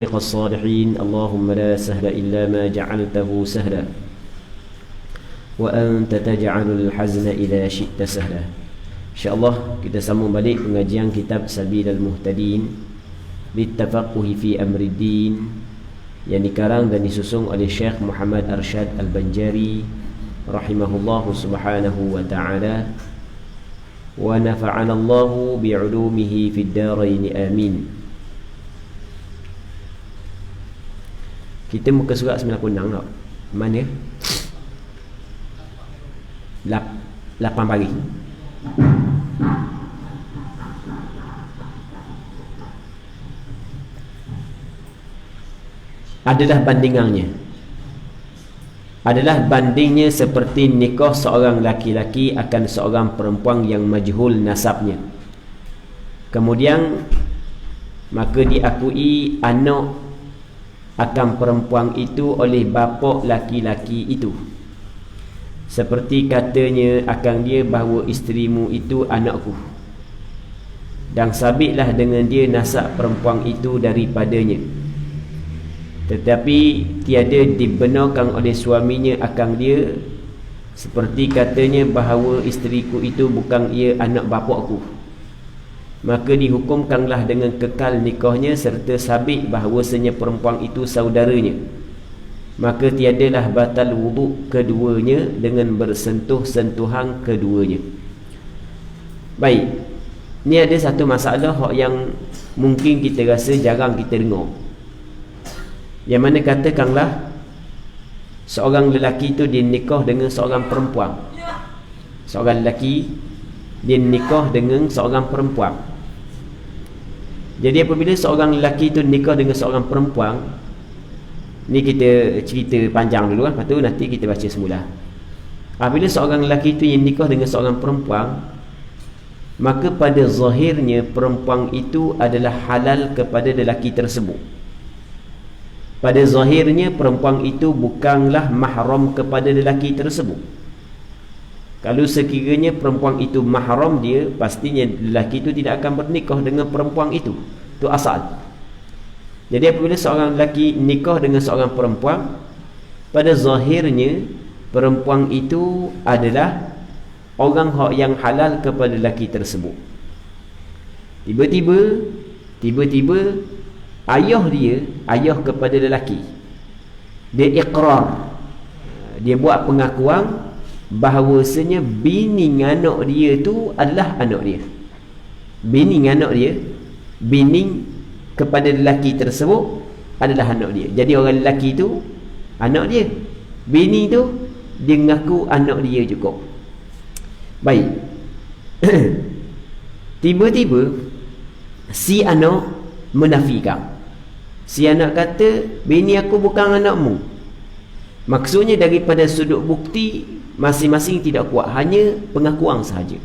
الصالحين اللهم لا سهل إلا ما جعلته سهلا وأنت تجعل الحزن إذا شئت سهلا. InsyaAllah kita sambung balik pengajian kitab Sabilul Muhtadin Littafaqquhi fi Amriddin yang dikarang dan disusun oleh Syekh Muhammad Arsyad Al-Banjari rahimahullahu subhanahu wa ta'ala, wa nafa'ana Allahu bi'ulumihi fid darain amin. Kita muka surat 96 tak? Mana? 8 pagi. Adalah bandingannya. Adalah bandingnya seperti nikah seorang laki-laki akan seorang perempuan yang majhul nasabnya. Kemudian maka diakui anak akan perempuan itu oleh bapa laki-laki itu. Seperti katanya akan dia bahawa isterimu itu anakku, dan sabitlah dengan dia nasab perempuan itu daripadanya. Tetapi tiada dibenarkan oleh suaminya akan dia, seperti katanya bahawa isteriku itu bukan ia anak bapaku. Maka dihukumkanlah dengan kekal nikahnya serta sabit bahawasanya perempuan itu saudaranya. Maka tiadalah batal wuduk keduanya dengan bersentuh-sentuhan keduanya. Baik, ni ada satu masalah yang mungkin kita rasa jarang kita dengar, yang mana katakanlah seorang lelaki itu dia nikah dengan seorang perempuan. Seorang lelaki dia nikah dengan seorang perempuan. Jadi apabila seorang lelaki itu nikah dengan seorang perempuan, ni kita cerita panjang dulu kan, lepas tu nanti kita baca semula. Apabila seorang lelaki itu yang nikah dengan seorang perempuan, maka pada zahirnya perempuan itu adalah halal kepada lelaki tersebut. Pada zahirnya perempuan itu bukanlah mahram kepada lelaki tersebut. Kalau sekiranya perempuan itu mahram dia, pastinya lelaki itu tidak akan bernikah dengan perempuan itu. Itu asal. Jadi apabila seorang lelaki nikah dengan seorang perempuan, pada zahirnya perempuan itu adalah orang yang halal kepada lelaki tersebut. Tiba-tiba ayah dia, ayah kepada lelaki, dia iqrar, dia buat pengakuan bahawasanya bini anak dia tu adalah anak dia. Bini anak dia, bini kepada lelaki tersebut adalah anak dia. Jadi orang lelaki tu anak dia, bini tu dia mengaku anak dia juga. Baik. Tiba-tiba si anak menafikan. Si anak kata, bini aku bukan anakmu. Maksudnya daripada sudut bukti masing-masing tidak kuat, hanya pengakuan sahaja.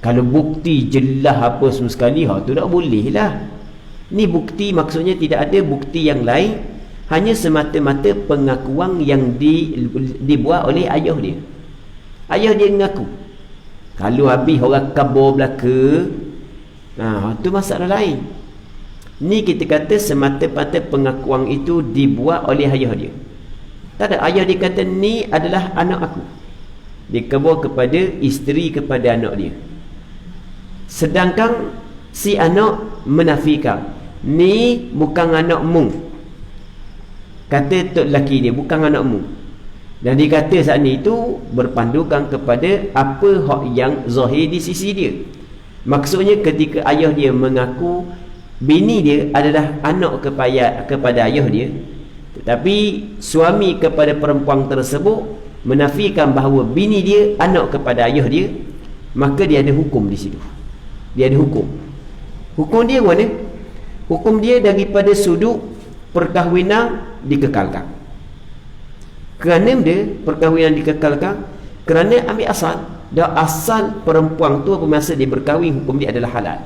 Kalau bukti jelas apa semua sekali, tu tak boleh lah. Ni bukti, maksudnya tidak ada bukti yang lain, hanya semata-mata pengakuan yang dibuat oleh ayah dia. Ayah dia mengaku. Kalau habis orang kabur belaka, tu masalah lain. Ni kita kata semata-mata pengakuan itu dibuat oleh ayah dia. Tak ada, ayah dia kata ni adalah anak aku. Dia kebur kepada isteri kepada anak dia. Sedangkan si anak menafikan, ni bukan anakmu. Kata tok lelaki dia, bukan anakmu. Dan dia kata saat ni itu berpandukan kepada apa hak yang zahir di sisi dia. Maksudnya ketika ayah dia mengaku bini dia adalah anak kepada ayah dia, tetapi suami kepada perempuan tersebut menafikan bahawa bini dia anak kepada ayah dia, maka dia ada hukum di situ. Dia ada hukum. Hukum dia mana? Hukum dia daripada sudut perkahwinan dikekalkan. Kerana dia perkahwinan dikekalkan, kerana ambil asal, dah asal perempuan tu masa dia berkahwin, hukum dia adalah halal.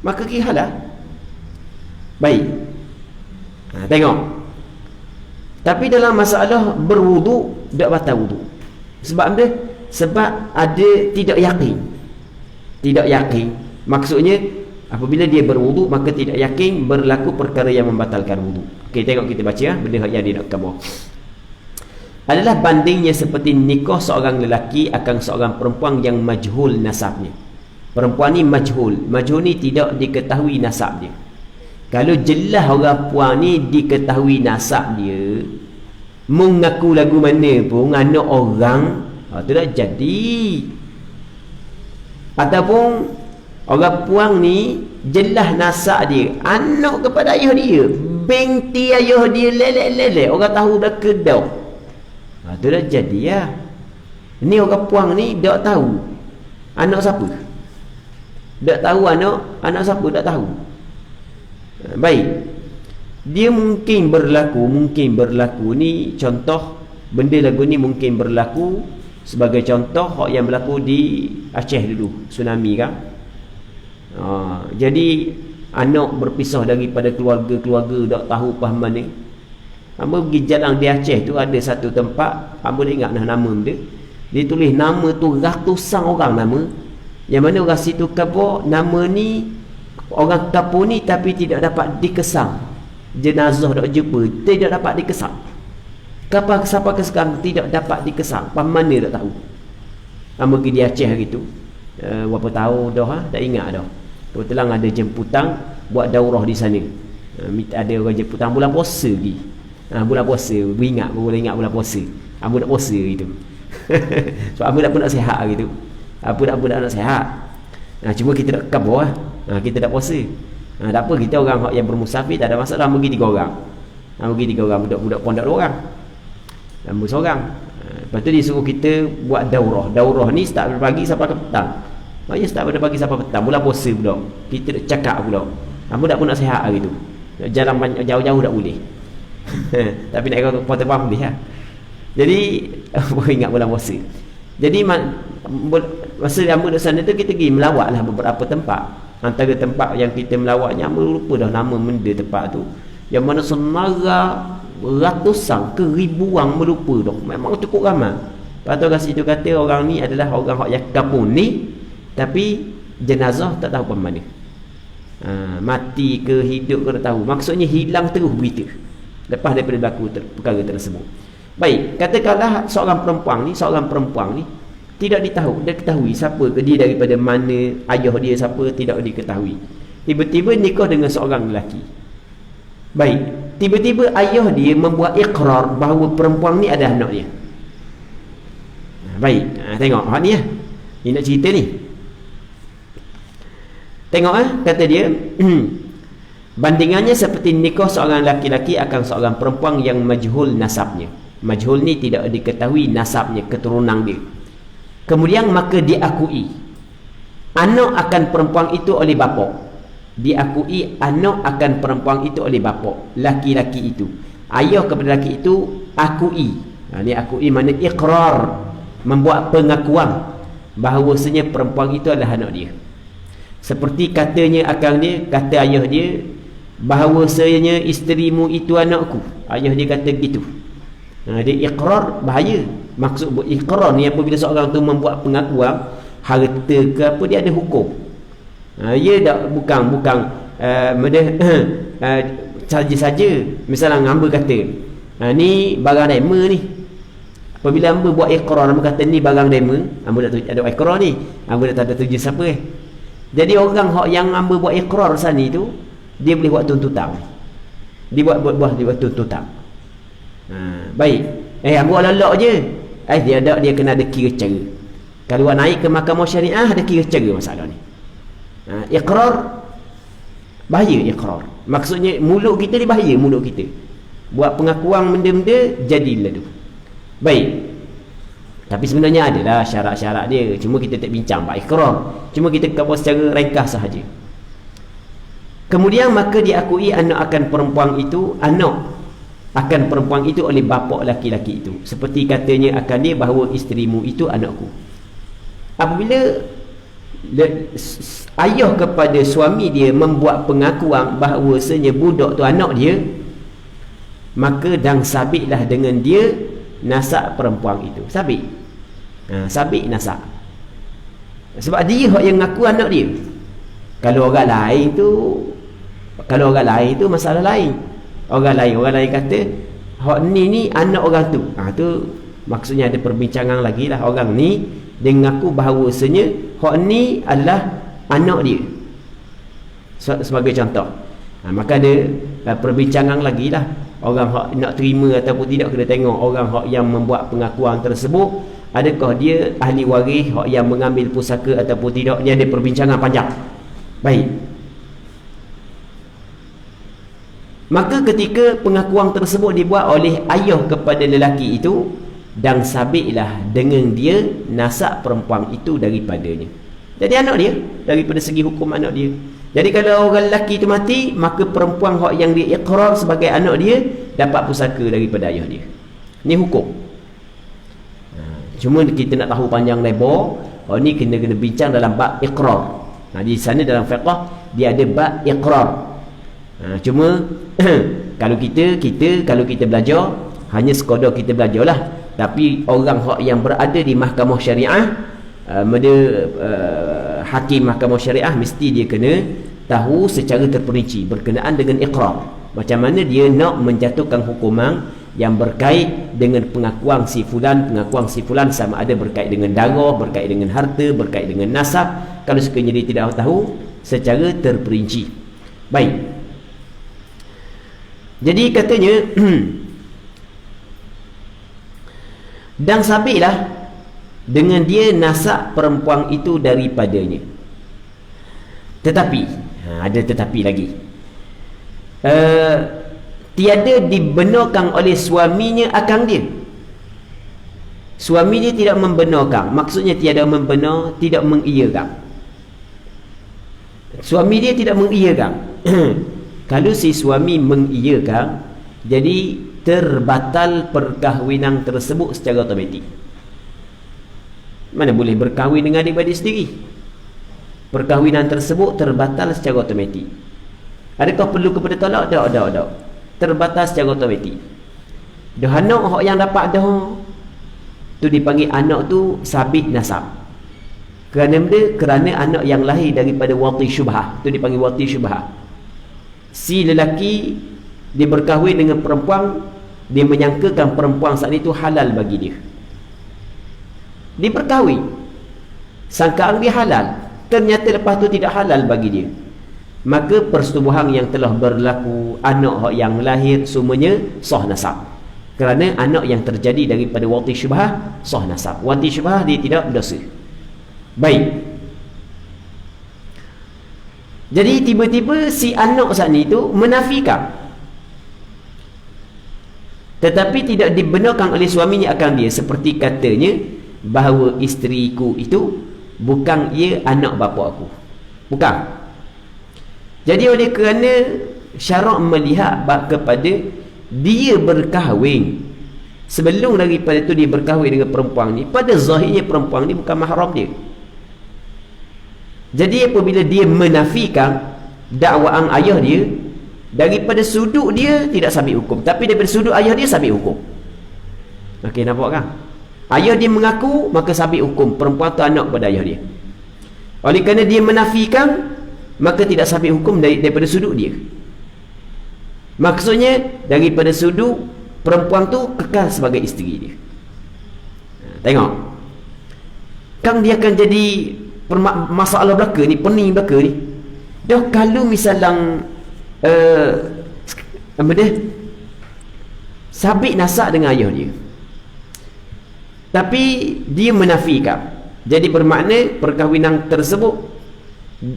Maka kira halal. Baik. Tengok. Tapi dalam masalah berwuduk, tak batal wuduk. Sebab apa? Sebab ada tidak yakin. Tidak yakin. Maksudnya Apabila dia berwuduk, maka tidak yakin berlaku perkara yang membatalkan wuduk. Okey, tengok kita baca benda yang dia nak khabar. Adalah bandingnya seperti nikah seorang lelaki akan seorang perempuan yang majhul nasabnya. Perempuan ni majhul. Majhul ni tidak diketahui nasab dia. Kalau jelas orang puan ni diketahui nasab dia, mengaku lagu mana pun anak orang, tu dah jadi. Ataupun orang puan ni jelas nasab dia anak kepada ayah dia, binti ayah dia, lelek-lelek, orang tahu dah kedau. Tu dah jadi ya. Ni orang puan ni tak tahu anak siapa. Tak tahu anak siapa, tak tahu. Baik. Dia mungkin berlaku ni contoh benda lagu ni mungkin berlaku sebagai contoh hak yang berlaku di Aceh dulu, tsunami kan. Jadi anak berpisah daripada keluarga-keluarga, tak tahu pahaman ni. Hamba pergi jalan di Aceh tu, ada satu tempat, hamba tak ingat nama dia. Dia tulis nama tu ratusan orang nama. Yang mana orang situ khabar nama ni orang kampung ni tapi tidak dapat dikesang. Jenazah tak jumpa, tidak dapat dikesang. Kapan siapa kesang tidak dapat dikesang. Paman mana tak tahu. Hamba pergi di Aceh hari tu. Berapa tahun dah, tak ingat dah. Kebetulan ada jemputan buat daurah di sana. Ada orang jemputan bulan puasa lagi. Bulan puasa, boleh ingat bulan puasa. Hamba nak puasa gitu. So hamba nak sihat gitu. Apa nak sihat. Cuma kita nak kabur kita tak puasa. Tak apa, kita orang yang bermusafir tak ada masalah. Hamba pergi 3 orang. Hamba pergi 3 orang, budak-budak pondok 2 orang. Hamba seorang. Lepas tu dia suruh kita buat daurah. Daurah ni start pada pagi sampai ke petang. Maknanya start pada pagi sampai petang. Bulan puasa pula. Kita nak cakap pula. Hamba tak pun nak sihat gitu. Jalan jauh-jauh tak boleh. Tapi nak ikut Porter Pump boleh lah. Jadi boleh ingat bulan puasa. Jadi masa hamba di sana tu kita pergi melawat lah beberapa tempat. Antara tempat yang kita melawatnya, hamba lupa dah nama benda tempat tu, yang mana senara ratusan ke ribuan, melupa dah. Memang cukup ramai. Lepas tu kat situ kata orang ni adalah orang yang kampung ni, tapi jenazah tak tahu mana. Mati ke hidup ke tak tahu. Maksudnya hilang terus berita lepas daripada berlaku perkara tersebut. Baik, katakanlah seorang perempuan ni tidak diketahui siapa ke dia, daripada mana ayah dia siapa, tidak diketahui. Tiba-tiba nikah dengan seorang lelaki. Baik, tiba-tiba ayah dia membuat ikrar bahawa perempuan ni adalah anak dia. Baik, tengok hak ni ya. Ni nak cerita ni. Tengok kata dia bandingannya seperti nikah seorang laki-laki akan seorang perempuan yang majhul nasabnya. Majhul ni tidak diketahui nasabnya, keturunan dia. Kemudian maka diakui anak akan perempuan itu oleh bapa. Diakui anak akan perempuan itu oleh bapa, laki-laki itu. Ayah kepada laki itu akui. Ni akui mana ikrar, membuat pengakuan bahawasanya perempuan itu adalah anak dia. Seperti katanya akan dia, kata ayah dia, bahawasanya isterimu itu anakku. Ayah dia kata gitu. Dia ikrar, bahaya. Maksud buat ikrar ni apabila seorang tu membuat pengakuan harta ke apa, dia ada hukum. Dia tak bukan saja-saja. Misalnya hamba kata ni barang dema ni. Apabila hamba buat ikrar, hamba kata ni barang dema, hamba tak ada ikrar ni, hamba tak ada tuju siapa. Jadi orang yang hamba buat ikrar sana tu, dia boleh buat tuntutan. Dia buat tuntutan. Baik. Hamba lolok je. Dia kena ada kira cara. Kalau naik ke mahkamah syariah, ada kira cara masalah ni. Ikrar bahaya. Ikrar maksudnya mulut kita ni bahaya. Mulut kita buat pengakuan benda-benda jadilah tu. Baik, tapi sebenarnya adalah syarat-syarat dia. Cuma kita tak bincang bab ikrar, cuma kita cover secara ringkas sahaja. Kemudian maka diakui anak akan perempuan itu oleh bapa laki-laki itu, seperti katanya akan dia bahawa isterimu itu anakku. Apabila ayah kepada suami dia membuat pengakuan bahawasanya budak tu anak dia, maka dan sabitlah dengan dia nasab perempuan itu. Sabit. Sabit nasab. Sebab dia yang ngaku anak dia. Kalau orang lain tu masalah lain. Orang lain kata hak ni anak orang tu. Tu maksudnya ada perbincangan lagi lah. Orang ni dia mengaku bahawasanya hak ni adalah anak dia. Sebagai contoh. Maka ada perbincangan lagi lah. Orang hak nak terima ataupun tidak, kena tengok orang hak yang membuat pengakuan tersebut, adakah dia ahli waris hak yang mengambil pusaka ataupun tidak. Ni ada perbincangan panjang. Baik. Maka ketika pengakuan tersebut dibuat oleh ayah kepada lelaki itu, dan sabitlah dengan dia nasab perempuan itu daripadanya. Jadi anak dia, daripada segi hukum anak dia. Jadi kalau orang lelaki itu mati, maka perempuan hak yang dia iqrar sebagai anak dia dapat pusaka daripada ayah dia. Ni hukum. Cuma kita nak tahu panjang lebar, ni kena bincang dalam bab iqrar. Di sana dalam fiqh dia ada bab iqrar. Cuma kalau kita belajar, hanya sekadar kita belajarlah. Tapi orang hak yang berada di mahkamah syariah, hakim mahkamah syariah, mesti dia kena tahu secara terperinci berkenaan dengan iqrar. Macam mana dia nak menjatuhkan hukuman yang berkait dengan pengakuan si fulan sama ada berkait dengan darah, berkait dengan harta, berkait dengan nasab. Kalau sekiranya dia tidak tahu secara terperinci. Baik. Jadi katanya dan sabitlah dengan dia nasab perempuan itu daripadanya. Tetapi ada tetapi lagi, tiada dibenarkan oleh suaminya akan dia. Suami dia tidak membenarkan, maksudnya tiada membenar, tidak mengiyakan. Suami dia tidak mengiyakan. Kalau si suami mengiyakan, jadi terbatal perkahwinan tersebut secara automatik. Mana boleh berkahwin dengan adik-beradik sendiri? Perkahwinan tersebut terbatal secara automatik. Adakah perlu kepada talak? Tak. Terbatal secara automatik. Dah anak yang dapat dah tu dipanggil anak tu sabit nasab. Kerana anak yang lahir daripada wati syubhah, tu dipanggil wati syubhah. Si lelaki dia berkahwin dengan perempuan, dia menyangkakan perempuan saat itu halal bagi dia. Dia berkahwin, sangkaan dia halal, ternyata lepas tu tidak halal bagi dia. Maka persetubuhan yang telah berlaku, anak yang lahir semuanya sah nasab. Kerana anak yang terjadi daripada wati syubhah sah nasab. Wati syubhah dia tidak berdosa. Baik. Jadi tiba-tiba si anak saat ni tu menafikan, tetapi tidak dibenarkan oleh suaminya akan dia, seperti katanya bahawa isteriku itu bukan ia anak bapa aku. Bukan. Jadi oleh kerana syarak melihat kepada dia berkahwin, sebelum daripada tu dia berkahwin dengan perempuan ni, pada zahirnya perempuan ni bukan mahram dia. Jadi apabila dia menafikan dakwaan ayah dia, daripada sudut dia tidak sabit hukum, tapi daripada sudut ayah dia sabit hukum. Okey, nampak kan? Ayah dia mengaku, maka sabit hukum perempuan tu anak pada ayah dia. Oleh kerana dia menafikan, maka tidak sabit hukum daripada sudut dia. Maksudnya daripada sudut perempuan tu kekal sebagai isteri dia. Tengok, kan dia akan jadi masalah belaka ni, pening belaka ni. Dah kalau misalnya apa dia sabit nasab dengan ayah dia, tapi dia menafikan, jadi bermakna perkahwinan tersebut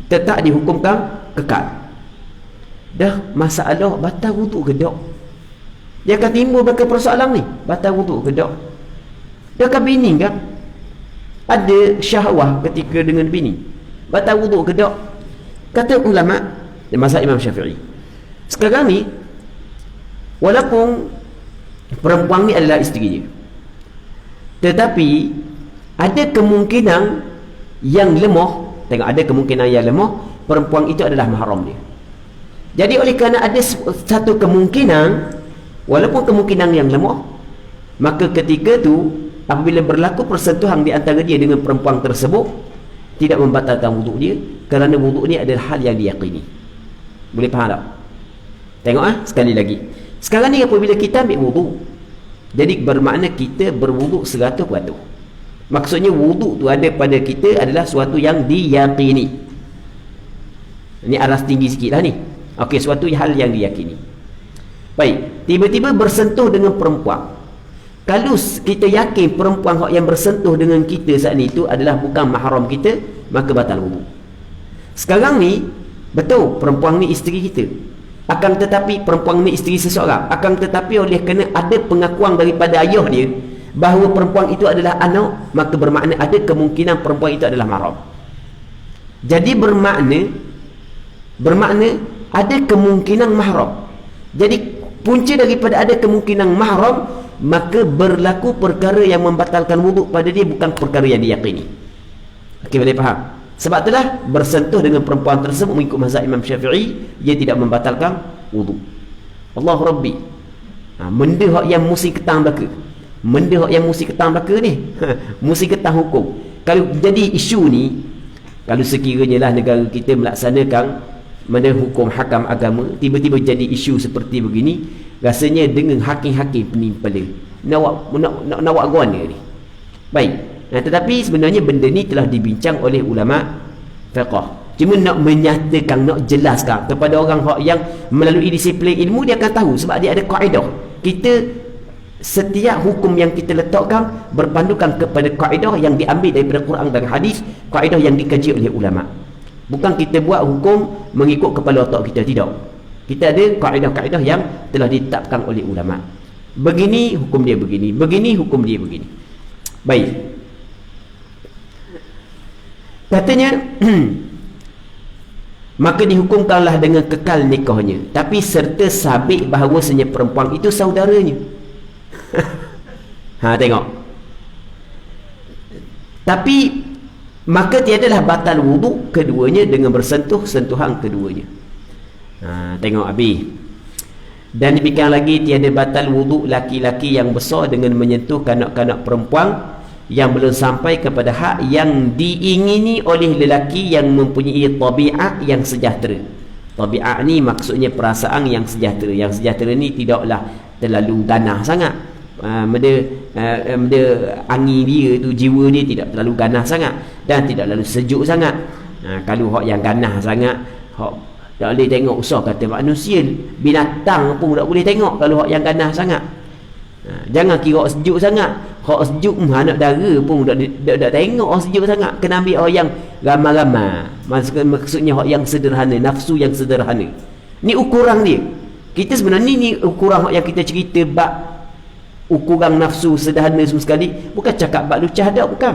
tetap dihukumkan kekal. Dah masalah batal wuduk ke tak? Dia akan timbul belaka persoalan ni, batal wuduk ke tak? Dah kan bini kan ada syahwah ketika dengan bini, batal wuduk ke tak? Kata ulama mazhab Imam Syafi'i, sekarang ni walaupun perempuan ni adalah isteri dia, tetapi ada kemungkinan yang lemah. Tengok, ada kemungkinan yang lemah perempuan itu adalah mahram dia. Jadi oleh kerana ada satu kemungkinan, walaupun kemungkinan yang lemah, maka ketika tu apabila berlaku persentuhan di antara dia dengan perempuan tersebut, tidak membatalkan wuduk dia, kerana wuduk ni adalah hal yang diyakini. Boleh faham tak? Tengok sekali lagi. Sekarang ni apabila kita ambil wuduk, jadi bermakna kita berwuduk 100%. Maksudnya wuduk tu ada pada kita adalah suatu yang diyakini. Ini aras tinggi sikit lah ni. Okey, suatu hal yang diyakini. Baik, tiba-tiba bersentuh dengan perempuan. Kalau kita yakin perempuan yang bersentuh dengan kita saat ni itu adalah bukan mahram kita, maka batal wuduk. Sekarang ni betul perempuan ni isteri kita, akan tetapi perempuan ni isteri seseorang, akan tetapi oleh kerana ada pengakuan daripada ayah dia bahawa perempuan itu adalah anak, maka bermakna ada kemungkinan perempuan itu adalah mahram. Jadi bermakna ada kemungkinan mahram. Jadi punca daripada ada kemungkinan mahram, maka berlaku perkara yang membatalkan wuduk pada dia, bukan perkara yang diyakini. Okey, boleh faham? Sebab itulah bersentuh dengan perempuan tersebut mengikut mazhab Imam Syafi'i, ia tidak membatalkan wuduk. Allah Rabbi. Benda yang mesti ketang belaka. Benda yang mesti ketang belaka ni mesti ketang hukum. Kalau jadi isu ni, kalau sekiranya lah negara kita melaksanakan mana hukum hakam agama, tiba-tiba jadi isu seperti begini, rasanya dengan hakim-hakim penimpala nak buat guana ni. Baik. Tetapi sebenarnya benda ni telah dibincang oleh ulama fiqh. Cuma nak menyatakan, nak jelaskan kepada orang yang melalui disiplin ilmu, dia akan tahu sebab dia ada kaedah. Kita setiap hukum yang kita letakkan berpandukan kepada kaedah yang diambil daripada Quran dan hadis, kaedah yang dikaji oleh ulama. Bukan kita buat hukum mengikut kepala otak kita, tidak. Kita ada kaedah-kaedah yang telah ditetapkan oleh ulama. Begini hukum dia begini, begini hukum dia begini. Baik. Katanya maka dihukumkanlah dengan kekal nikahnya, tapi serta sabit bahawasanya perempuan itu saudaranya. Tengok. Tapi maka tiadalah batal wuduk keduanya dengan bersentuhan keduanya. Tengok habis. Dan demikian lagi, tiada batal wuduk laki-laki yang besar dengan menyentuh kanak-kanak perempuan yang belum sampai kepada hak yang diingini oleh lelaki yang mempunyai tabiat yang sejahtera. Tabiat ni maksudnya perasaan yang sejahtera. Yang sejahtera ni tidaklah terlalu ganah sangat. Benda angin dia tu, jiwa dia tidak terlalu ganah sangat dan tidak terlalu sejuk sangat. Kalau hak yang ganah sangat, hak tak boleh tengok, usah kata manusia, binatang pun tak boleh tengok kalau hak yang ganah sangat. Jangan kira hak sejuk sangat. Hak sejuk anak dara pun tak tengok hak sejuk sangat. Kena ambil orang yang ramai-ramai. Maksudnya hak yang sederhana, nafsu yang sederhana. Ni ukuran dia. Kita sebenarnya ni ukuran hak yang kita cerita bab ukuran nafsu sederhana semua sekali, bukan cakap bab lucah dak, bukan.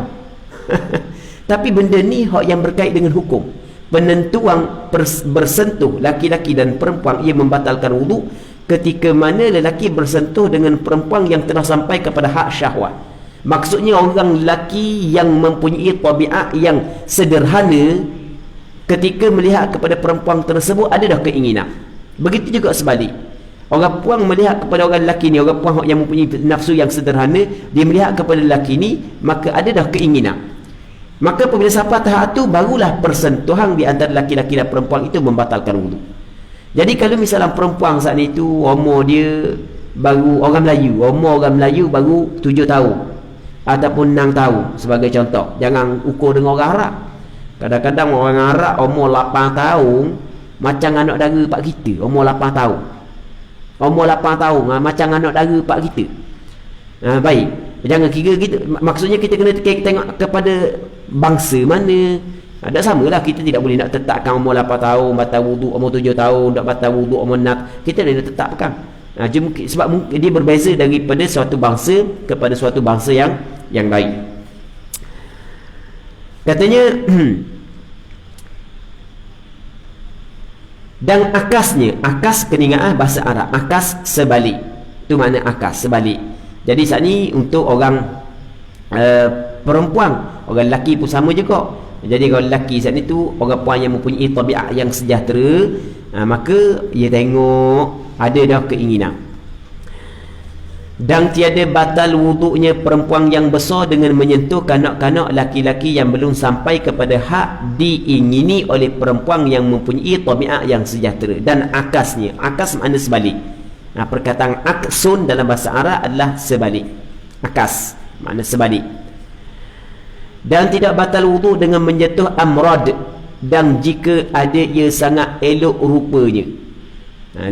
Tapi benda ni hak yang berkait dengan hukum. Penentuan bersentuh laki-laki dan perempuan ia membatalkan wuduk ketika mana lelaki bersentuh dengan perempuan yang telah sampai kepada hak syahwat. Maksudnya orang lelaki yang mempunyai tabiat yang sederhana ketika melihat kepada perempuan tersebut ada dah keinginan. Begitu juga sebalik. Orang puang melihat kepada orang lelaki ni, orang puang yang mempunyai nafsu yang sederhana, dia melihat kepada lelaki ni, maka ada dah keinginan. Maka apabila sampai tahap tu, barulah persentuhan di antara lelaki-lelaki dan perempuan itu membatalkan wuduk. Jadi kalau misalnya perempuan saat itu umur dia baru, umur orang Melayu baru 7 tahun ataupun 6 tahun sebagai contoh. Jangan ukur dengan orang Arab. Kadang-kadang orang Arab umur 8 tahun macam anak dara pak kita, umur 8 tahun. Umur 8 tahun macam anak dara pak kita. Baik. Jangan kira gitu. Maksudnya kita kena tengok kepada bangsa mana. Tak samalah, kita tidak boleh nak tetapkan umur 8 tahun batal wuduk, umur 7 tahun tak batal wuduk, umur 6. Kita boleh nak tetapkan. Sebab dia berbeza daripada suatu bangsa kepada suatu bangsa yang lain. Katanya dan akasnya, akas keningaan bahasa Arab, akas sebalik. Itu makna akas sebalik. Jadi saat ni untuk orang perempuan, orang lelaki pun sama juga. Jadi kalau lelaki saat itu orang puan yang mempunyai tabiat yang sejahtera, maka ia tengok ada dah keinginan. Dan tiada batal wuduknya perempuan yang besar dengan menyentuh kanak-kanak laki-laki yang belum sampai kepada hak diingini oleh perempuan yang mempunyai tabiat yang sejahtera. Dan akasnya, akas makna sebalik. Perkataan aksun dalam bahasa Arab adalah sebalik. Akas makna sebalik. Dan tidak batal wuduk dengan menyentuh amrad, dan jika ada ia sangat elok rupanya,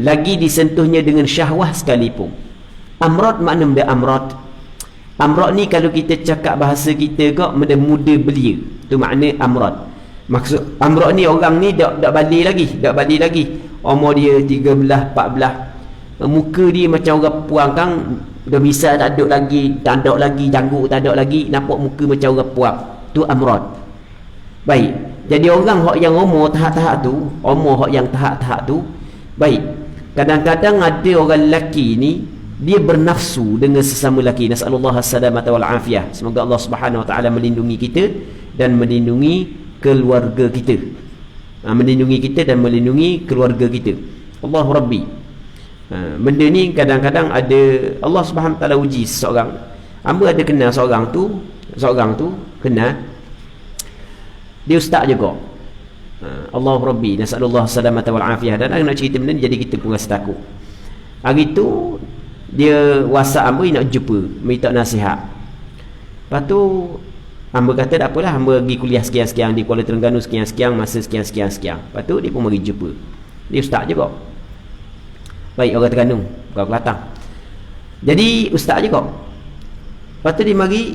lagi disentuhnya dengan syahwah sekalipun. Amrad makna benda amrad. Amrad ni kalau kita cakap bahasa kita kok benda muda belia, tu makna amrad. Maksud amrad ni orang ni dak balik lagi. Umur dia 13, 14. Muka dia macam orang puang kang, dah misal tak ada lagi, janggut tak ada lagi, nampak muka macam orang puang. Tu amrad. Baik. Jadi orang hak yang umur tahap-tahap tu, baik. Kadang-kadang ada orang lelaki ni dia bernafsu dengan sesama lelaki. Nasallallahu as-salamata wal afiyah. Semoga Allah Subhanahu wa taala melindungi kita dan melindungi keluarga kita. Melindungi kita dan melindungi keluarga kita. Allahu Rabbi. Benda ni kadang-kadang ada, Allah Subhanahu wa taala uji seseorang. Hamba ada kenal seorang tu kenal dia ustaz juga. Allahu Rabbi. Nasallallahu as-salamata wal afiyah. Dan nak cerita benda ni jadi kita pun rasa takut. Hari tu dia WhatsApp hamba nak jumpa, minta nasihat. Lepas tu hamba kata tak apalah, hamba pergi kuliah sekian-sekian di Kuala Terengganu sekian-sekian, masa sekian-sekian. Lepas tu dia pun mari jumpa. Dia ustaz juga. Baik, orang Terengganu, bukan Kelantan. Jadi ustaz juga. Lepas tu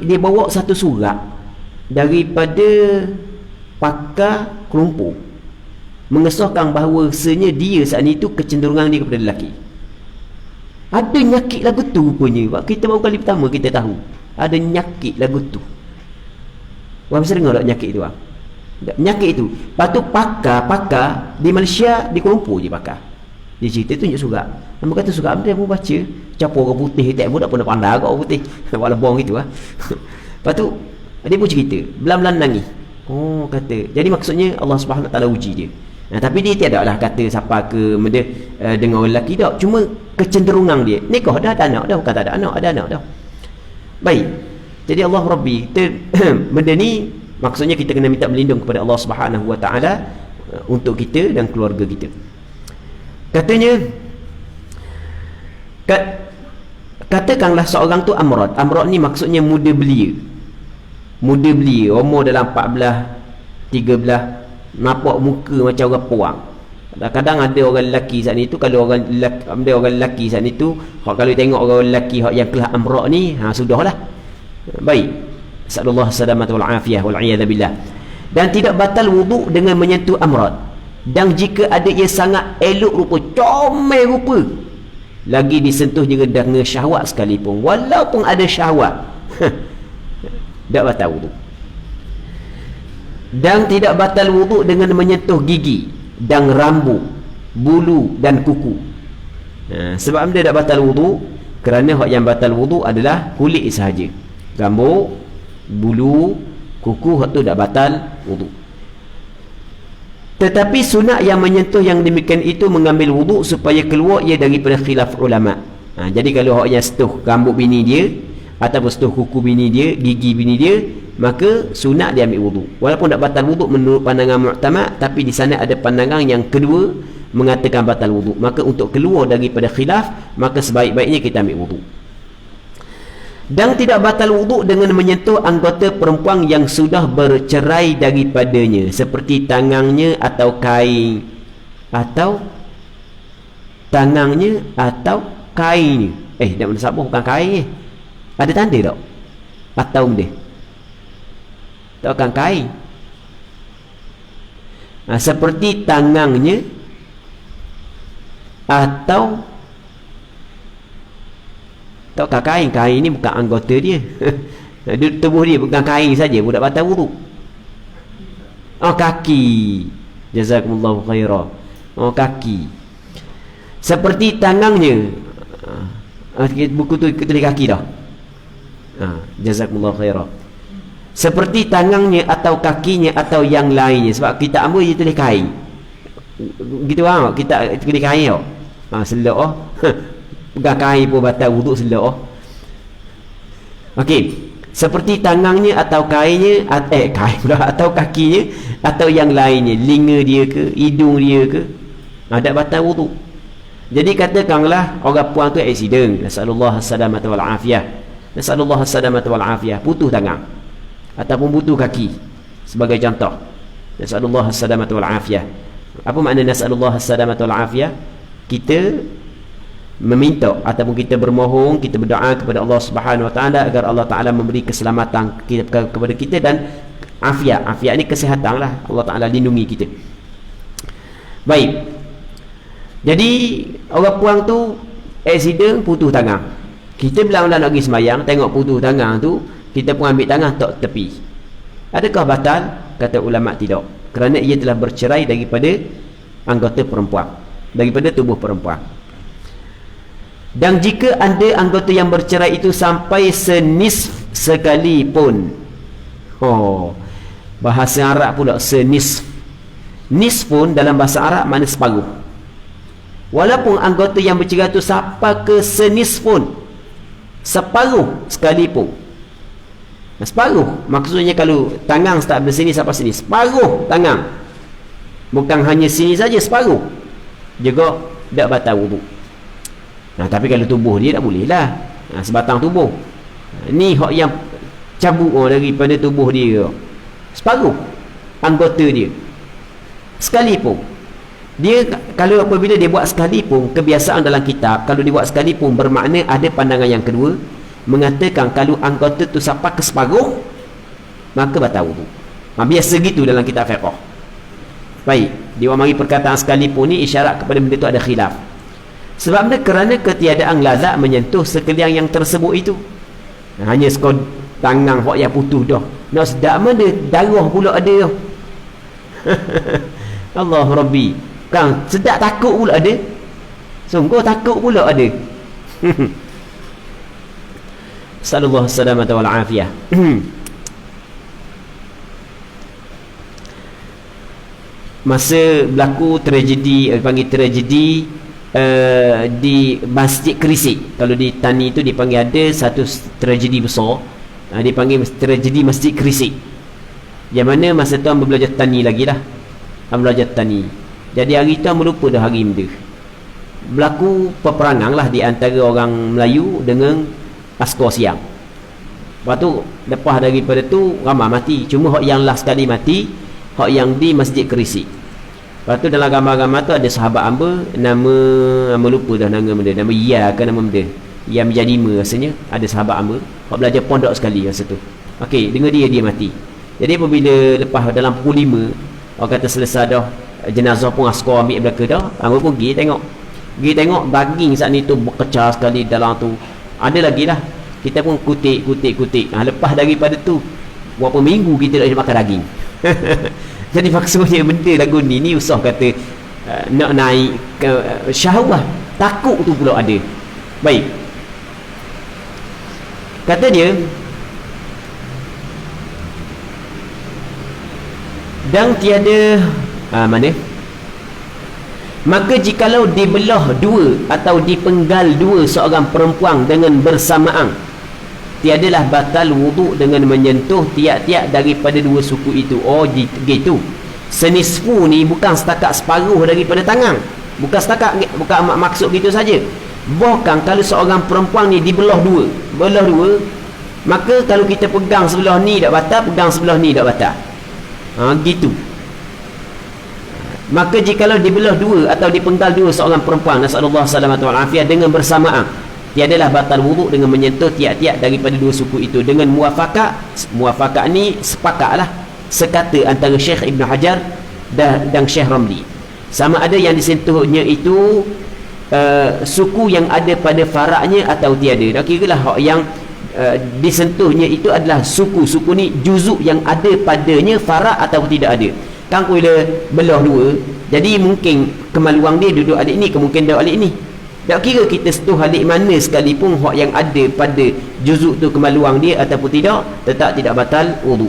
dia bawa satu surat daripada pakar kelompok mengesahkan bahawa sebenarnya dia saat itu kecenderungan dia kepada lelaki. Ada nyakit lagu tu punya. Kita baru kali pertama kita tahu ada nyakit lagu tu. Orang mesti dengar tak nyakit tu? Nyakit tu. Lepas tu pakar di Malaysia di Kuala Lumpur je pakar. Dia cerita tunjuk surat. Nama kata surat dia pun baca. Campur orang putih tak pun tak pernah pandai agak orang putih. Nampak lebong gitu lah. Lepas tu dia pun cerita. Belam-belam nangis. Oh kata. Jadi maksudnya Allah Subhanahu Wa Taala uji dia. Tapi dia tiada lah kata siapa ke benda dengan orang lelaki tak. Cuma kecenderungan dia. Nikah dah ada anak dah. Bukan tak ada anak. Ada anak dah. Baik. Jadi Allah Rabbi. Benda ni maksudnya kita kena minta berlindung kepada Allah Subhanahu Wa Taala untuk kita dan keluarga kita. Katanya katakanlah seorang tu amrad. Amrad ni maksudnya muda belia. Muda belia. Umur dalam 14, 13. Nampak muka macam orang puang. Kadang-kadang ada orang lelaki saat itu, kalau orang lelaki saat itu, kalau tengok orang lelaki yang kelas amrak ni, sudahlah. Baik. Sallallahu alaihi wal afiyah wal iyad billah. Dan tidak batal wuduk dengan menyentuh amrad. Dan jika ada ia sangat elok rupa, comel rupa, lagi disentuh dengan syahwat sekalipun, walaupun ada syahwat, tak batal wuduk. Dan tidak batal wuduk dengan menyentuh gigi dan rambut, bulu dan kuku. Sebab dia tak batal wuduk kerana hak yang batal wuduk adalah kulit sahaja. Rambut, bulu, kuku, hak tu tak batal wuduk. Tetapi sunat yang menyentuh yang demikian itu mengambil wuduk supaya keluar ia daripada khilaf ulama. Jadi kalau hak yang sentuh rambut bini dia ataupun sentuh kuku bini dia, gigi bini dia, maka sunat dia ambil wuduk. Walaupun tak batal wuduk menurut pandangan mu'tamad, tapi di sana ada pandangan yang kedua mengatakan batal wuduk. Maka untuk keluar daripada khilaf, maka sebaik-baiknya kita ambil wuduk. Dan tidak batal wuduk dengan menyentuh anggota perempuan yang sudah bercerai daripadanya, seperti tangannya atau kain, atau tangannya atau kainnya. Dah mensabuh bukan kain ada tanda tak? Atau benda tak akan kain. Seperti tangannya atau tak akan kain. Kain ni bukan anggota dia. Tubuh dia bukan kain saja, budak batal wuduk. Kaki. Jazakumullahu khairah. Kaki. Seperti tangannya. Buku tu tulis kaki dah. Jazakumullahu khairah. Seperti tangannya atau kakinya atau yang lainnya. Sebab kita ambil dia tulis kain. Gitu kita tulis kain tau. Selok. Pegang kain pun batal wuduk selok. Okey, seperti tangannya atau kainnya, kain pula, atau kakinya atau yang lainnya, telinga dia ke, hidung dia ke, ada batal wudu. Jadi katakanlah orang puang tu accident, nasallallahu as-salamata wal afiyah, nasallallahu as-salamata wal afiyah, putus tangan ataupun putus kaki sebagai contoh, nasallallahu as-salamata wal afiyah. Apa makna nasallallahu as-salamata wal afiyah? Kita meminta ataupun kita bermohon, kita berdoa kepada Allah Subhanahu Wa Taala agar Allah Taala memberi keselamatan kepada kita dan afiat. Afiat ni kesihatan lah, Allah Taala lindungi kita. Baik, jadi orang puang tu accident, putus tangan. Kita bila nak pergi sembahyang, tengok putus tangan tu, kita pun ambil tangan tok tepi. Adakah batal? Kata ulama tidak, kerana ia telah bercerai daripada anggota perempuan, daripada tubuh perempuan. Dan jika ada anggota yang bercerai itu sampai senisf sekalipun, bahasa Arab pula senisf. Nisf pun dalam bahasa Arab makna separuh. Walaupun anggota yang bercerai itu sampai ke senisf pun, separuh sekalipun. Separuh maksudnya kalau tangan start dari sini sampai sini, separuh tangan, bukan hanya sini saja, separuh juga tak batal wudu. Tapi kalau tubuh dia tak boleh lah, sebatang tubuh. Ni hak yang cabut daripada tubuh dia, separuh anggota dia sekalipun. Dia kalau apabila dia buat sekalipun, kebiasaan dalam kitab kalau dia buat sekalipun bermakna ada pandangan yang kedua mengatakan kalau anggota tu sampai ke separuh maka batal wudu. Biasa gitu dalam kitab fiqh. Baik, dia mari perkataan sekalipun ni isyarat kepada benda tu ada khilaf. Sebabnya kerana ketiadaan lazat menyentuh sekalian yang tersebut itu. Hanya sekod tangan hok yang putus dah. Nak sedap mana darah pula ada. Allah Rabbi. Kan sedap takut pula ada. Sungguh takut pula ada. Sallallahu salamata wal afiyah. Masa berlaku tragedi, panggil tragedi di Masjid Kerisik. Kalau di Tani itu dipanggil ada satu tragedi besar, dipanggil tragedi Masjid Kerisik, yang mana masa tu hamba belajar Tani lagi lah, hamba belajar Tani. Jadi hari tu hamba lupa dah hari benda. Berlaku peperangan lah di antara orang Melayu dengan askar Siam. Lepas tu lepas daripada tu ramai mati, cuma hak yang last sekali mati hak yang di Masjid Kerisik. Lepas tu dalam gambar-gambar tu ada sahabat hamba, nama hamba lupa dah nama benda, nama Ia ke nama benda, Ia menjadi 5 rasanya. Ada sahabat hamba hak belajar pondok sekali masa tu. Okey, dengar dia mati. Jadi apabila lepas dalam pukul 5 orang kata selesai dah jenazah pun askar ambil belaka dah, hamba pun pergi tengok daging saat ni tu berkecah sekali dalam tu. Ada lagi lah, kita pun kutik. Lepas daripada tu berapa minggu kita tak makan daging. Jadi maksudnya benda lagu ni usah kata nak naik ke syahwah, takut tu pula ada. Baik, kata dia, dan tiada mana, maka jikalau dibelah dua atau dipenggal dua seorang perempuan dengan bersamaan, tiadalah batal wuduk dengan menyentuh tiap-tiap daripada dua suku itu. Gitu. Senisfu ni bukan setakat separuh daripada tangan, bukan maksud gitu saja. Bahkan kalau seorang perempuan ni dibelah dua, maka kalau kita pegang sebelah ni tak batal, pegang sebelah ni tak batal. Gitu. Maka jikalau dibelah dua atau dipenggal dua seorang perempuan, nasallallahu salamatu wal afiyah, dengan bersamaan, tiadalah batal wuduk dengan menyentuh tiap-tiap daripada dua suku itu dengan muafakat ni sepakatlah sekata antara Syekh Ibn Hajar dan Syekh Ramli. Sama ada yang disentuhnya itu suku yang ada pada faraknya atau tiada. Dah kira lah hak yang disentuhnya itu adalah suku ni juzuk yang ada padanya farak atau tidak ada. Kan bila belah dua, jadi mungkin kemaluan dia duduk alik ni, kemungkinan duduk alik ni. Tak kira kita sentuh alik mana sekalipun, hak yang ada pada juzuk tu kemaluan dia ataupun tidak, tetap tidak batal wudu.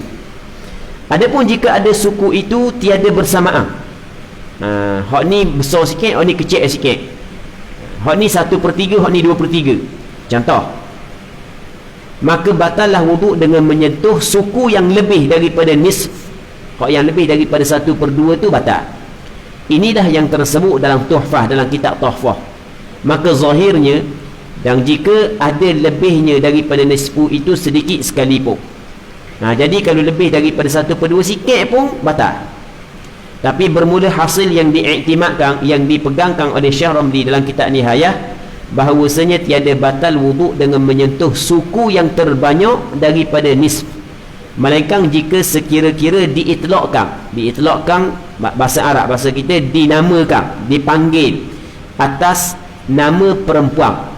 Adapun jika ada suku itu tiada bersamaan, hak ni besar sikit, hak ni kecil sikit, hak ni 1/3, hak ni 2/3, contoh, maka batallah wuduk dengan menyentuh suku yang lebih daripada nisf. Hak yang lebih daripada 1/2 tu batal. Inilah yang tersebut dalam tuhfah, dalam kitab tuhfah. Maka zahirnya, dan jika ada lebihnya daripada nisfu itu sedikit sekalipun, jadi kalau lebih daripada 1/2 sikit pun batal. Tapi bermula hasil yang diiktimadkan, yang dipegangkan oleh Syekh Ramli dalam kitab Nihayah, bahawasanya tiada batal wuduk dengan menyentuh suku yang terbanyak daripada nisf, melainkan jika sekira-kira diitlaqkan bahasa Arab, bahasa kita dinamakan, dipanggil atas nama perempuan.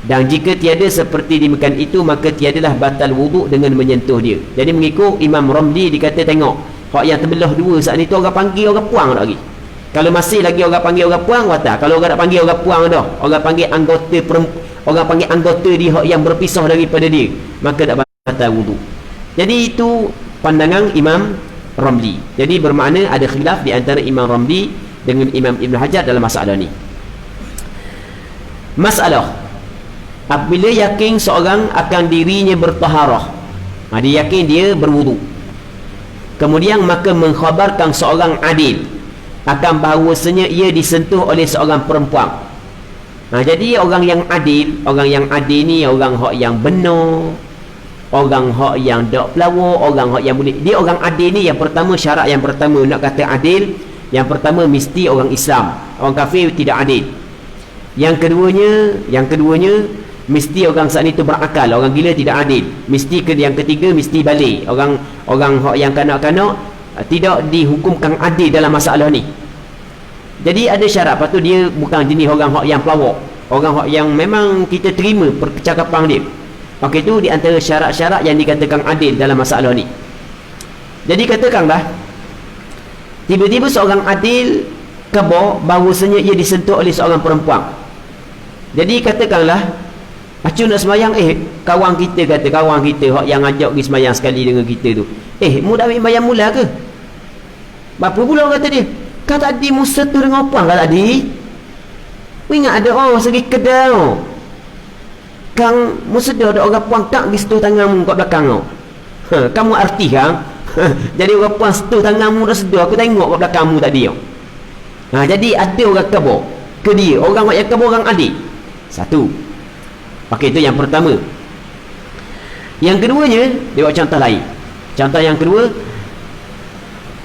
Dan jika tiada seperti demikian itu, maka tiadalah batal wuduk dengan menyentuh dia. Jadi mengikut Imam Ramli, dikata tengok hak yang terbelah dua saat ni tu orang panggil orang puang tak lagi. Kalau masih lagi orang panggil orang puang, batal. Kalau orang nak panggil orang puang dah, orang panggil anggota orang panggil anggota dia hak yang berpisah daripada dia, maka tak batal wuduk. Jadi itu pandangan Imam Ramli. Jadi bermakna ada khilaf di antara Imam Ramli dengan Imam Ibn Hajar dalam masalah ni. Masalah apabila yakin seorang akan dirinya bertaharah, dia yakin dia berwuduk, kemudian maka mengkhabarkan seorang adil akan bahawasanya ia disentuh oleh seorang perempuan. Jadi orang yang adil ni orang hak yang benar, orang hak yang tak pelawak, orang hak yang boleh. Dia orang adil ni, yang pertama, syarat yang pertama nak kata adil, yang pertama mesti orang Islam. Orang kafir tidak adil. Yang keduanya mesti orang saat itu berakal. Orang gila tidak adil. Yang ketiga mesti balik. Orang hak yang kanak-kanak tidak dihukumkan adil dalam masalah ni. Jadi ada syarat. Lepas tu dia bukan jenis orang hak yang pelawak, orang hak yang memang kita terima percakapan dia. Maka itu di antara syarat-syarat yang dikatakan adil dalam masalah ni. Jadi katakanlah tiba-tiba seorang adil khabar bahawasanya ia disentuh oleh seorang perempuan. Jadi katakanlah acu nak semayang, kawan kita hak yang ajak pergi semayang sekali dengan kita tu, mu dah ambil bayang mula ke? Berapa pula kata dia? Kau tadi mu setu dengan apa kau tadi? Ingat ada orang segi kedai Kang, mu sedar ada orang puan tak pergi setu tanganmu kat belakang kau. Kamu arti kan? Jadi orang puan setu tanganmu dah sedar, aku tengok kat belakangmu tadi. Jadi ada orang khabar ke dia, orang yang khabar orang adik. Satu. Okey, itu yang pertama. Yang keduanya, dia buat contoh lain. Contoh yang kedua,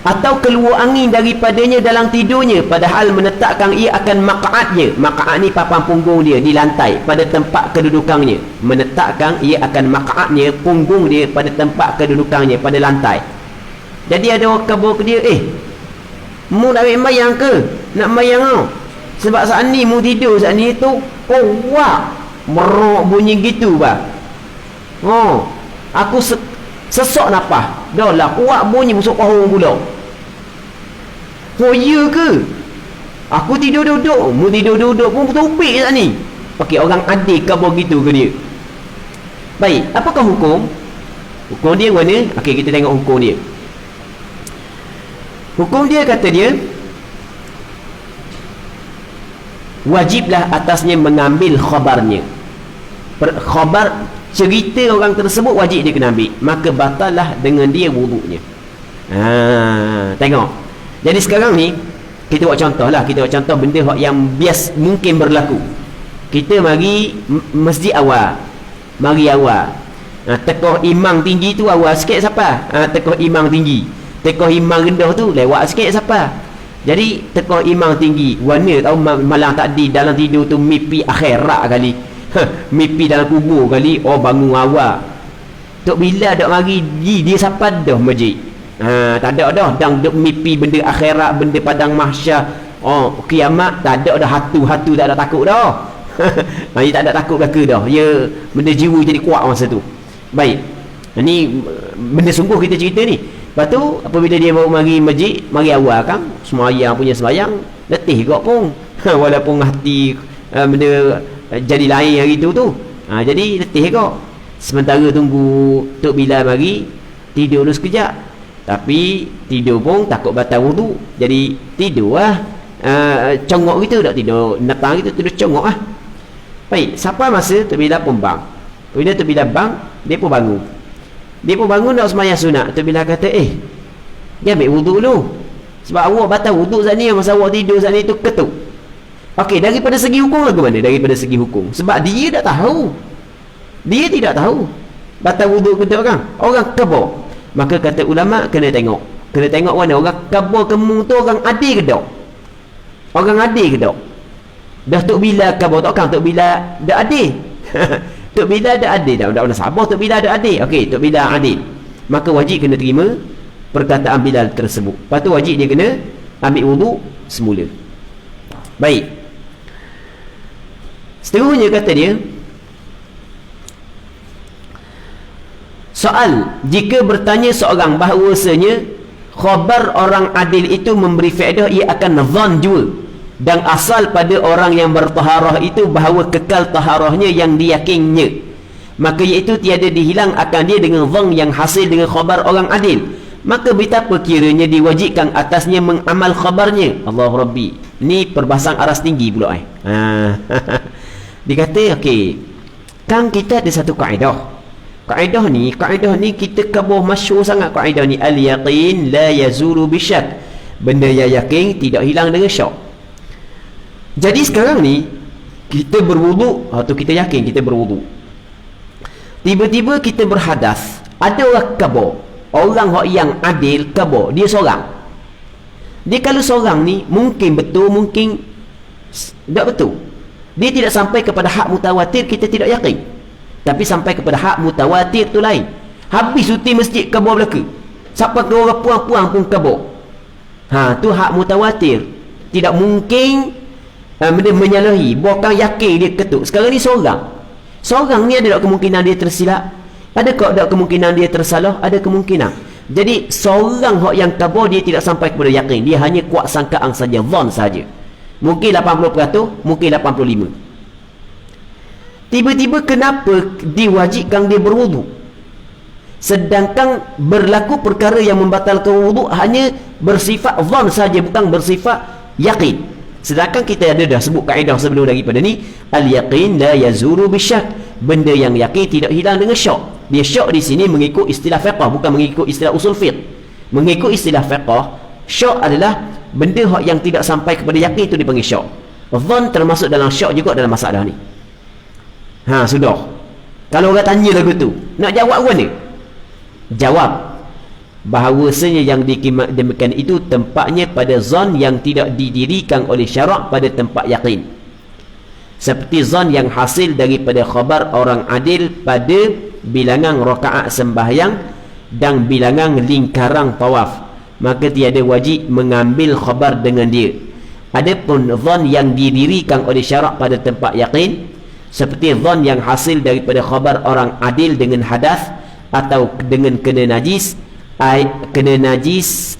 atau keluar angin daripadanya dalam tidurnya, padahal menetapkan ia akan maq'adnya. Maq'ad ni papan punggung dia di lantai pada tempat kedudukannya. Menetapkan ia akan maq'adnya, punggung dia pada tempat kedudukannya pada lantai. Jadi ada orang khabar ke dia, mu nak ambil mayang ke? Nak mayang kau? Sebab saat ni mu tidur saat ni tu, wah, merok bunyi gitu bah. Aku sesok nafas. Dah lah kuat bunyi busuk pahu pula. Ya ke? Aku tidur duduk, mu tidur duduk pun topik saat ni. Okey, orang adil khabar gitu ke dia. Baik, apakah hukum? Hukum dia mana? Okey, kita tengok hukum dia. Hukum dia, kata dia, wajiblah atasnya mengambil khabarnya. Khabar cerita orang tersebut wajib dia kena ambil, maka batallah dengan dia wuduknya. Tengok. Jadi sekarang ni kita buat contoh lah, kita buat contoh benda yang bias mungkin berlaku. Kita mari masjid awal, tekoh imam tinggi tu awal sikit siapa? Tekoh imam tinggi. Tekoh imam rendah tu lewat sikit siapa? Jadi tekoh imam tinggi, warna tahu malam tadi dalam tidur tu mimpi akhirat kali. Mimpi dalam kubur kali, bangun awal. Tok bila dak mari dia siapa dah masjid. Tak ada dah dang duk mimpi benda akhirat, benda padang mahsyar, kiamat, tak ada dah hatu tak ada takut dah. Dia tak ada takut belaka dah. Ya, benda jiwa jadi kuat masa tu. Baik. Ini benda sungguh kita cerita ni. Lepas tu apabila dia baru mari masjid, mari awal kan, semayang punya semayang, letih kok pun. Walaupun hati benda jadi lain hari tu. Jadi letih kok. Sementara tunggu Tok Bilal mari, tidur dulu sekejap. Tapi tidur pun takut batal wuduk. Jadi tidur lah. Congok gitu, tak tidur netang gitu, tidur congok lah. Baik, sampai masa Tok Bilal pun bang. Bila Tok Bilal bang, Dia pun bangun. Dia pun bangun nak sembahyang sunat. Tok Bilal kata, dia ambil wuduk dulu. Sebab awak batal wuduk saat ni, masa awak tidur saat ni tu ketuk. Okey, daripada segi hukum lagu mana? Daripada segi hukum. Sebab dia tak tahu. Dia tidak tahu. Batal wuduk ketuk kan? Orang kebor. Maka kata ulama, kena tengok. Kena tengok mana? Orang kebor kemung tu orang adil ke tak? Orang adil ke tak? Dah Tok Bilal kebor tak kan? Tok Bilal dah adil. Tok Bilal dah adil. Dah nak sabar Tok Bilal dah adil. Okey, Tok Bilal adil. Maka wajib kena terima perkataan Bilal tersebut. Lepas tu wajib dia kena ambil wuduk semula. Baik. Seterusnya kata dia, soal, jika bertanya seorang bahawasanya khabar orang adil itu memberi faedah, ia akan zan jua, dan asal pada orang yang bertaharah itu bahawa kekal taharahnya yang diyakinnya, maka iaitu tiada dihilang akan dia dengan zan yang hasil dengan khabar orang adil, maka betapa kiranya diwajibkan atasnya mengamal khabarnya. Allah Rabbi, ni perbahasan aras tinggi pula dia kata, okey, kan kita ada satu kaedah. Kaedah ni kita kabur masyhur sangat. Kaedah ni, al-yaqin la yazuru bisyak. Benda yang yakin tidak hilang dengan syak. Jadi sekarang ni kita berwuduk, atau kita yakin kita berwuduk, tiba-tiba kita berhadas, ada orang kabur, orang yang adil kabur, dia seorang. Dia kalau seorang ni mungkin betul, mungkin tak betul. Dia tidak sampai kepada hak mutawatir, kita tidak yakin. Tapi sampai kepada hak mutawatir tu lain. Habis suti masjid kabur belaka, sampai ke orang puang-puang pun kabur. Tu hak mutawatir. Tidak mungkin menyalahi, bukan yakin dia ketuk. Sekarang ni seorang ni ada tak kemungkinan dia tersilap? Ada tak kemungkinan dia tersalah? Ada kemungkinan. Jadi seorang yang kabur, dia tidak sampai kepada yakin, dia hanya kuat sangkaan saja, zon saja. Mungkin 80%, mungkin 85%. Tiba-tiba kenapa diwajibkan dia berwuduk? Sedangkan berlaku perkara yang membatalkan wuduk hanya bersifat zon saja, bukan bersifat yakin. Sedangkan kita ada dah sebut kaedah sebelum daripada ni, al-yaqin la yazuru bisyak. Benda yang yakin tidak hilang dengan syak. Dia syak di sini mengikut istilah fiqh, bukan mengikut istilah usul fiqh. Mengikut istilah fiqh, syak adalah benda yang tidak sampai kepada yakin, itu dipanggil syak. Zon termasuk dalam syak juga dalam masalah ni. Sudah. Kalau orang tanya lagu tu, nak jawab apa ni? Jawab bahawasanya yang demikian itu tempatnya pada zon yang tidak didirikan oleh syarak pada tempat yakin, seperti zon yang hasil daripada khabar orang adil pada bilangan rakaat sembahyang dan bilangan lingkaran tawaf, maka tiada wajib mengambil khabar dengan dia. Adapun zon yang didirikan oleh syarak pada tempat yakin, seperti zon yang hasil daripada khabar orang adil dengan hadas atau dengan kena najis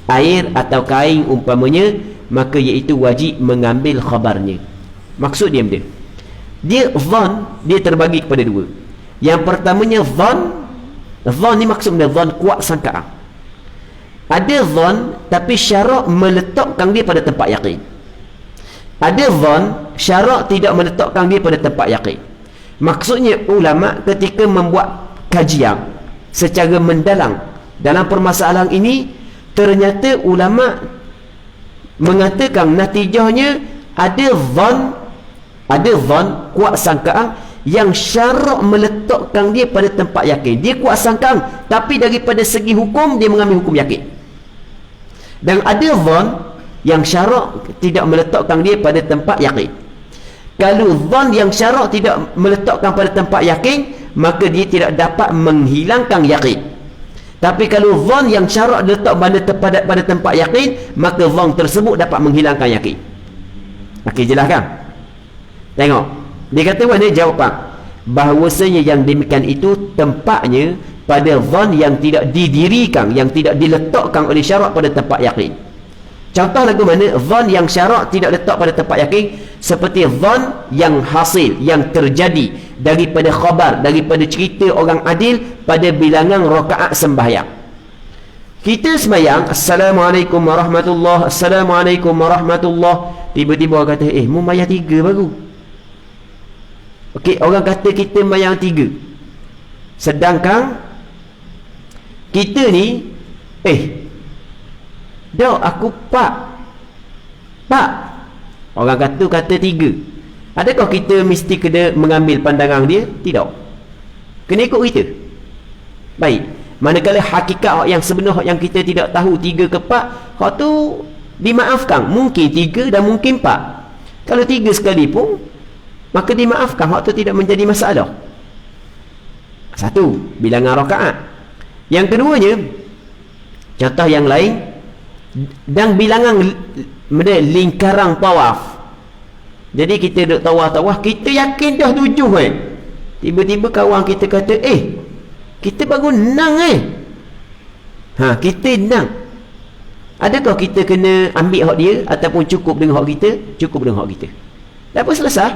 air atau kain umpamanya, maka iaitu wajib mengambil khabarnya. Maksud dia zon, dia terbagi kepada dua. Yang pertamanya zon ni maksudnya zon kuat sangkaan. Ada zon tapi syarak meletakkan dia pada tempat yakin. Ada zon syarak tidak meletakkan dia pada tempat yakin. Maksudnya ulama ketika membuat kajian secara mendalam dalam permasalahan ini, ternyata ulama mengatakan natijahnya ada zon kuat sangkaan yang syarak meletakkan dia pada tempat yakin. Dia kuat sangkaan, tapi daripada segi hukum dia mengambil hukum yakin. Dan ada zon yang syarak tidak meletakkan dia pada tempat yakin. Kalau zon yang syarak tidak meletakkan pada tempat yakin, maka dia tidak dapat menghilangkan yakin. Tapi kalau zon yang syarak letak pada tempat yakin, maka zon tersebut dapat menghilangkan yakin. Okey, jelas kan? Tengok, dia kata mana jawapan? Bahawasanya yang demikian itu tempatnya pada zon yang tidak didirikan, yang tidak diletakkan oleh syarak pada tempat yakin. Contoh lagu mana zon yang syarak tidak letak pada tempat yakin, seperti zon yang hasil, yang terjadi daripada khabar, daripada cerita orang adil pada bilangan rakaat sembahyang. Kita sembahyang, Assalamualaikum warahmatullahi, Assalamualaikum warahmatullahi, tiba-tiba orang kata, mu bayar 3 baru. Okey, orang kata kita bayar 3. Sedangkan kita ni dok aku pak orang kata 3. Adakah kita mesti kena mengambil pandangan dia? Tidak, kena ikut kita. Baik, manakala hakikat yang sebenar yang kita tidak tahu 3 ke 4, hak tu dimaafkan. Mungkin 3 dan mungkin 4. Kalau 3 sekalipun, maka dimaafkan, hak tu tidak menjadi masalah. Satu, bilangan rakaat. Yang keduanya, contoh yang lain, dan bilangan lingkaran tawaf. Jadi kita duduk tawaf, kita yakin dah 7 tiba-tiba kawan kita kata kita baru 6 kita 6. Adakah kita kena ambil hak dia ataupun cukup dengan hak kita? Cukup dengan hak kita. Dah apa, selesai.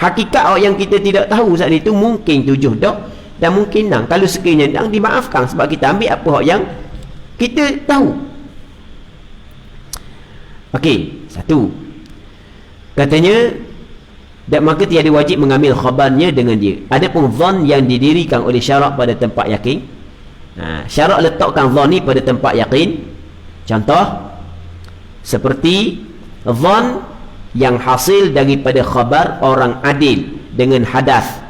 Hakikat yang kita tidak tahu saat itu mungkin 7 dah dan mungkin 6. Kalau sekiranya 6, dimaafkan sebab kita ambil apa hak yang kita tahu. Okey, satu. Katanya, dan maka tiada wajib mengambil khabarnya dengan dia. Adapun zon yang didirikan oleh syarak pada tempat yakin, syarak letakkan zon ni pada tempat yakin. Contoh seperti zon yang hasil daripada khabar orang adil dengan hadas.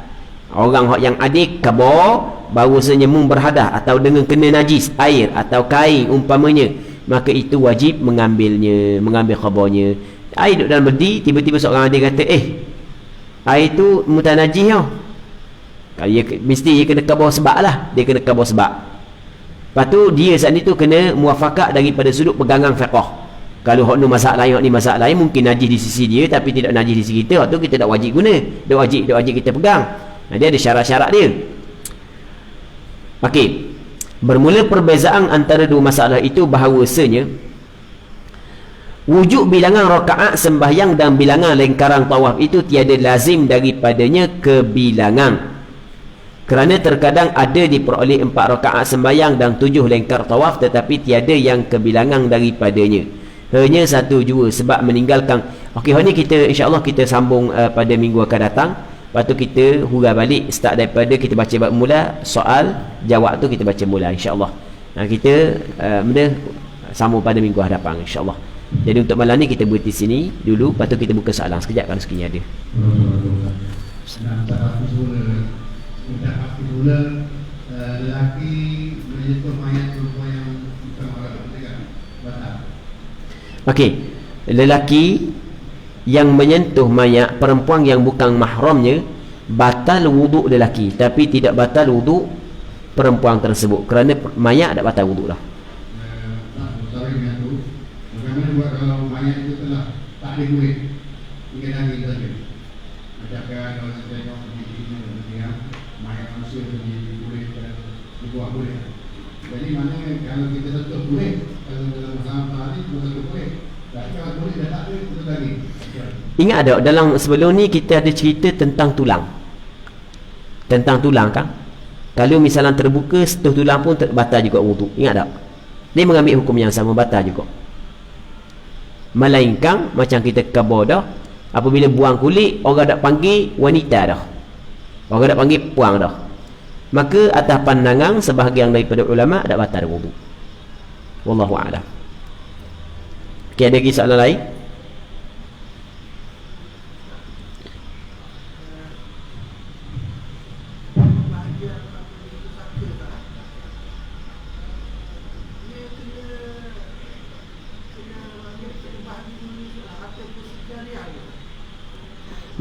Orang yang adil khabar bahawasanya berhadas atau dengan kena najis air atau kain umpamanya, maka itu wajib mengambil khabarnya. Air duduk dalam bedi, tiba-tiba seorang adil kata air tu mutanajis tau. Mesti dia kena khabar sebab lah. Dia kena khabar sebab. Lepas tu dia saat ni tu kena muafakat daripada sudut pegangan fiqh. Kalau hak ni masak lain, hak ni masak lain, mungkin najis di sisi dia tapi tidak najis di sisi kita, hak tu kita tak wajib guna. Dia wajib kita pegang. Dia ada syarat-syarat dia. Okey. Bermula perbezaan antara dua masalah itu bahawasanya wujud bilangan rakaat sembahyang dan bilangan lingkaran tawaf itu tiada lazim daripadanya kebilangan. Kerana terkadang ada diperoleh 4 rakaat sembahyang dan 7 lingkar tawaf, tetapi tiada yang kebilangan daripadanya. Hanya 1 jua sebab meninggalkan. Okey, hari ni kita insya-Allah kita sambung pada minggu akan datang. Lepas tu kita hurai balik start daripada kita baca bab mula, soal jawab tu kita baca mula insya-Allah. Kita benda sambung pada minggu hadapan insya-Allah. Jadi untuk malam ni kita berhenti sini dulu, lepas tu kita buka soalan sekejap kalau sekiranya ada. Lelaki menyentuh mayat perempuan yang bukan orang meninggal batal. Okey, lelaki yang menyentuh mayat perempuan yang bukan mahramnya batal wuduk lelaki, tapi tidak batal wuduk perempuan tersebut kerana mayat dah batal wuduk dah. Bagaimana buat kalau mayat itu telah tak ada kulit hingga daging saja? Macamkan kalau saya tengok di mayat manusia di kulit dan dibuat kulit. Jadi mana kalau kita sentuh kulit, kalau dalam masalah hari kita sentuh kulit, tapi kalau kulit dah tak ada, kita daging. Ingat ada dalam sebelum ni kita ada cerita tentang tulang. Tentang tulang kan? Kalau misalnya terbuka sentuh tulang pun batal juga wuduk. Ingat tak? Dia mengambil hukum yang sama, batal juga. Melainkan macam kita khabar dah, apabila buang kulit orang dak panggil wanita dah, orang dak panggil puang dah, maka atas pandangan sebahagian daripada ulama dak batal wuduk. Wallahu a'lam. Okey, ada lagi soalan lain?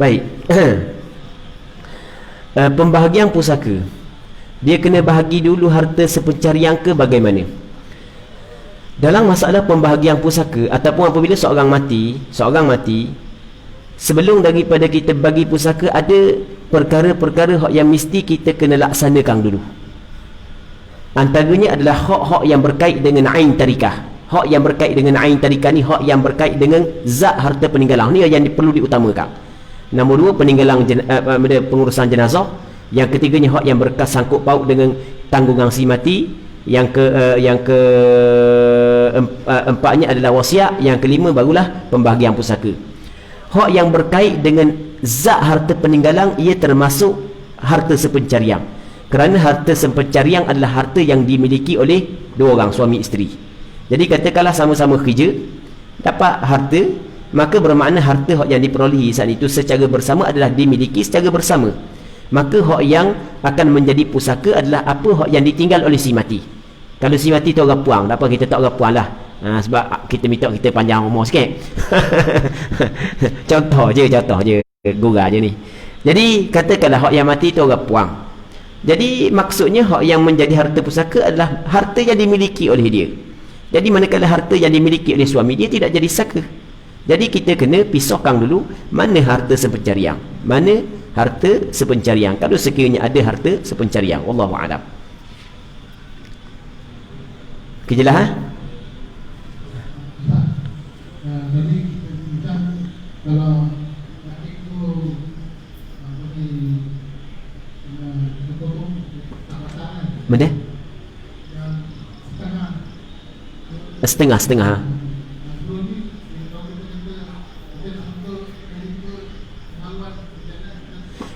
Baik. Pembahagian pusaka, dia kena bahagi dulu harta sepencarian ke bagaimana? Dalam masalah pembahagian pusaka ataupun apabila seorang mati, sebelum daripada kita bagi pusaka ada perkara-perkara yang mesti kita kena laksanakan dulu. Antaranya adalah hak-hak yang berkait dengan ain tarikah. Hak yang berkait dengan ain tarikah ni hak yang berkait dengan zat harta peninggalan. Ni yang perlu diutamakan. Nombor 2, peninggalan pengurusan jenazah. Yang ketiganya hak yang berkas sangkut paut dengan tanggungan si mati. Yang keempatnya adalah wasiat. Yang kelima barulah pembahagian pusaka. Hak yang berkait dengan zat harta peninggalan ia termasuk harta sepencarian. Kerana harta sepencarian adalah harta yang dimiliki oleh dua orang, suami isteri. Jadi katakanlah sama-sama kerja dapat harta, maka bermakna harta yang diperolehi saat itu secara bersama adalah dimiliki secara bersama. Maka hak yang akan menjadi pusaka adalah apa hak yang ditinggal oleh si mati. Kalau si mati tu orang puang, tak apa, kita tak orang puang lah. Sebab kita minta kita panjang umur sikit. contoh je gurau je ni. Jadi katakanlah hak yang mati tu orang puang. Jadi maksudnya hak yang menjadi harta pusaka adalah harta yang dimiliki oleh dia. Jadi manakala harta yang dimiliki oleh suami dia tidak jadi saka. Jadi kita kena pisahkan dulu mana harta sepencarian, mana harta sepencarian. Kalau sekiranya ada harta sepencarian, wallahu a'lam. Kejelas ha? Jadi kita kalau itu mana? Setengah.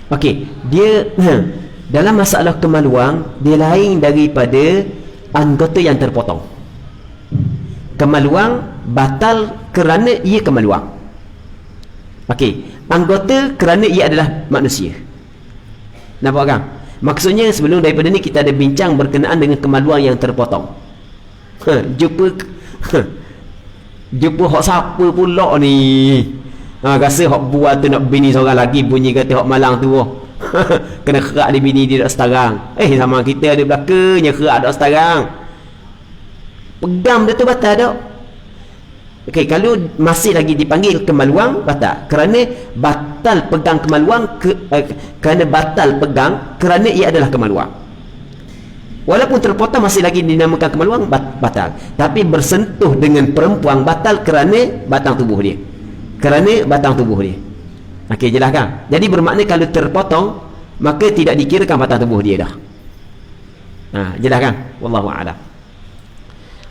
Okey, dia dalam masalah kemaluan dia lain daripada anggota yang terpotong. Kemaluan batal kerana ia kemaluan. Okey, anggota kerana ia adalah manusia. Nampak kan? Maksudnya sebelum daripada ni kita ada bincang berkenaan dengan kemaluan yang terpotong. Jumpa hak siapa pula ni? Rasa hak buat tu nak bini seorang lagi, bunyi kata hak malang tu. Kena kerak di bini dia tak setarang. Sama kita ada belakangnya kerak tak setarang. Pegang dia tu batal tak? Okey, kalau masih lagi dipanggil kemaluan, batal. Kerana batal pegang kemaluan kerana batal pegang kerana ia adalah kemaluan. Walaupun terpotong masih lagi dinamakan kemaluan, batal. Tapi bersentuh dengan perempuan batal kerana batang tubuh dia. Kerana batang tubuh dia. Okey, jelas kan? Jadi bermakna kalau terpotong maka tidak dikirakan batang tubuh dia dah. Jelas kan? Wallahu a'lam.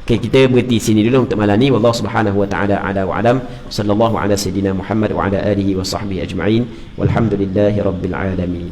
Okey, kita berhenti sini dulu untuk malam ni. Wallahu subhanahu wa ta'ala a'la wa a'lam. Sallallahu ala sayyidina Muhammad wa ala alihi wa sahbihi ajma'in. Walhamdulillahi rabbil alamin.